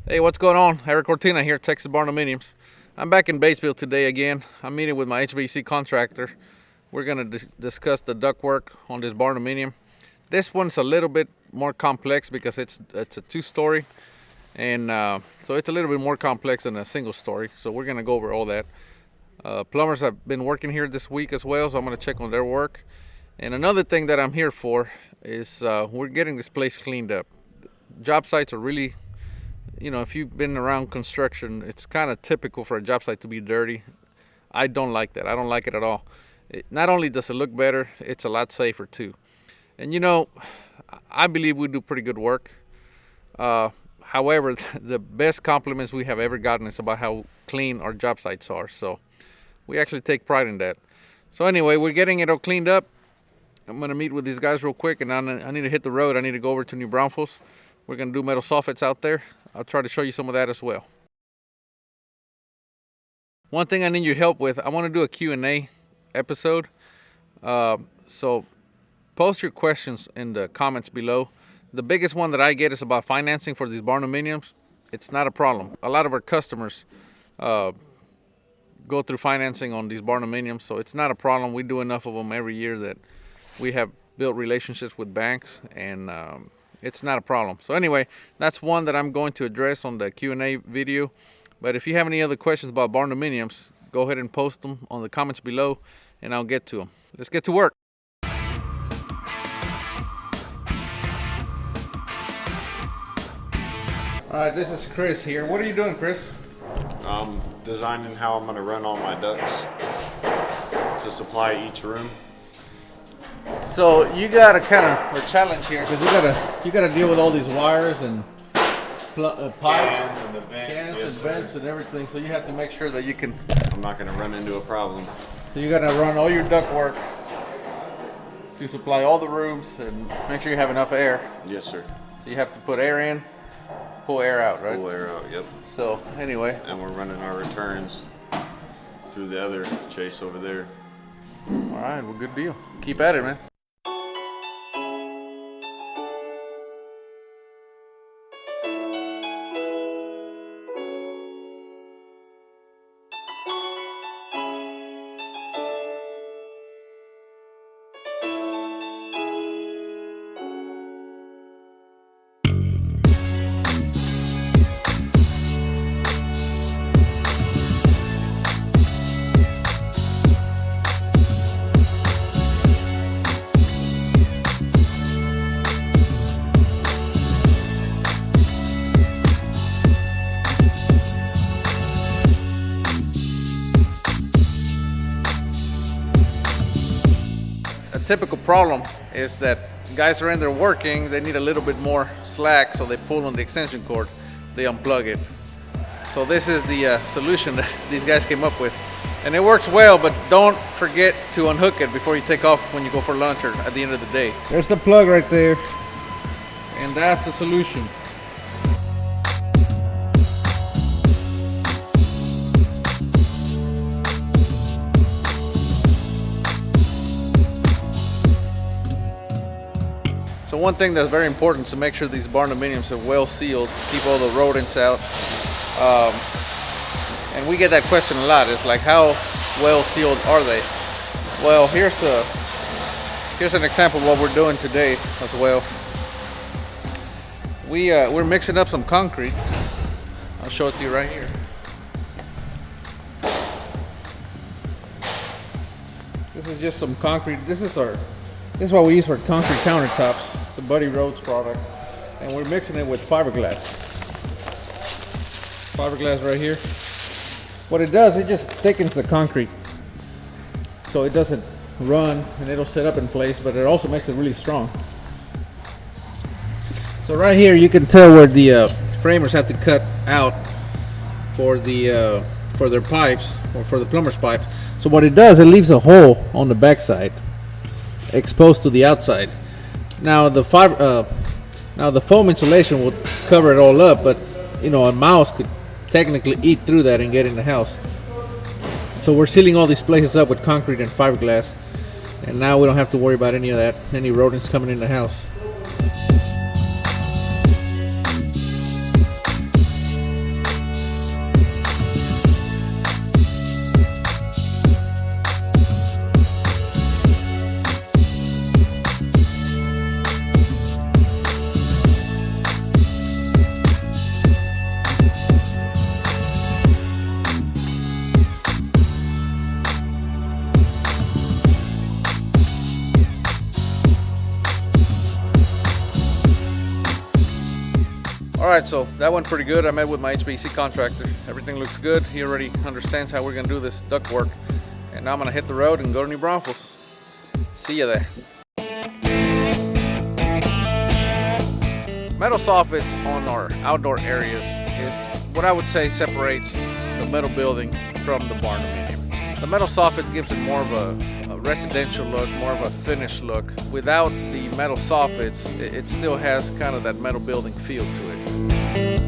Hey, what's going on? Eric Cortina here, Texas Barndominiums. I'm back in Batesville today again. I'm meeting with my HVAC contractor. We're going to discuss the ductwork on this Barndominium. This one's a little bit more complex because it's a two-story, and so it's a little bit more complex than a single story. So we're going to go over all that. Plumbers have been working here this week as well, so I'm going to check on their work. And another thing that I'm here for is we're getting this place cleaned up. Job sites are really, if you've been around construction, it's kind of typical for a job site to be dirty. I don't like that. I don't like it at all. Not only does it look better, it's a lot safer too. And I believe we do pretty good work. However, the best compliments we have ever gotten is about how clean our job sites are. So we actually take pride in that. So anyway, we're getting it all cleaned up. I'm going to meet with these guys real quick, and I need to hit the road. I need to go over to New Braunfels. We're going to do metal soffits out there. I'll try to show you some of that as well. One thing I need your help with, I want to do a Q&A episode. So post your questions in the comments below. The biggest one that I get is about financing for these Barndominiums. It's not a problem. A lot of our customers go through financing on these Barndominiums, so it's not a problem. We do enough of them every year that we have built relationships with banks, and it's not a problem. So anyway, that's one that I'm going to address on the Q&A video. But if you have any other questions about Barndominiums, go ahead and post them on the comments below, and I'll get to them. Let's get to work. All right, this is Chris here. What are you doing, Chris? Designing how I'm going to run all my ducts to supply each room. So you got a kind of a challenge here because you got to deal with all these wires and pipes, Cans and cans and vents and everything. So you have to make sure that you can. I'm not going to run into a problem. So you got to run all your duct work to supply all the rooms and make sure you have enough air. Yes, sir. So you have to put air in, pull air out, right? Pull air out, yep. So anyway. And we're running our returns through the other chase over there. All right, well, good deal. Keep at it, man. Typical problem is that guys are in there working, they need a little bit more slack, so they pull on the extension cord, they unplug it. So this is the solution that these guys came up with, and it works well, but don't forget to unhook it before you take off when you go for lunch or at the end of the day. There's the plug right there, and that's the solution. So one thing that's very important is to make sure these Barndominiums are well sealed, keep all the rodents out. And we get that question a lot. It's like, how well sealed are they? Well, here's an example of what we're doing today as well. We're mixing up some concrete. I'll show it to you right here. This is just some concrete. This is what we use for concrete countertops. It's a Buddy Rhodes product, and we're mixing it with fiberglass. Fiberglass right here. What it does, it just thickens the concrete, so it doesn't run, and it'll sit up in place, but it also makes it really strong. So right here, you can tell where the framers have to cut out for their pipes, or for the plumber's pipes. So what it does, it leaves a hole on the backside, exposed to the outside. Now the foam insulation will cover it all up, but a mouse could technically eat through that and get in the house. So we're sealing all these places up with concrete and fiberglass, and now we don't have to worry about any of that, any rodents coming in the house. right, so that went pretty good. I met with my HVAC contractor. Everything looks good. He already understands how we're gonna do this duct work. And now I'm gonna hit the road and go to New Braunfels. See you there. Metal soffits on our outdoor areas is what I would say separates the metal building from the barndominium. The metal soffit gives it more of a residential look, more of a finished look. Without the metal soffits, it still has kind of that metal building feel to it.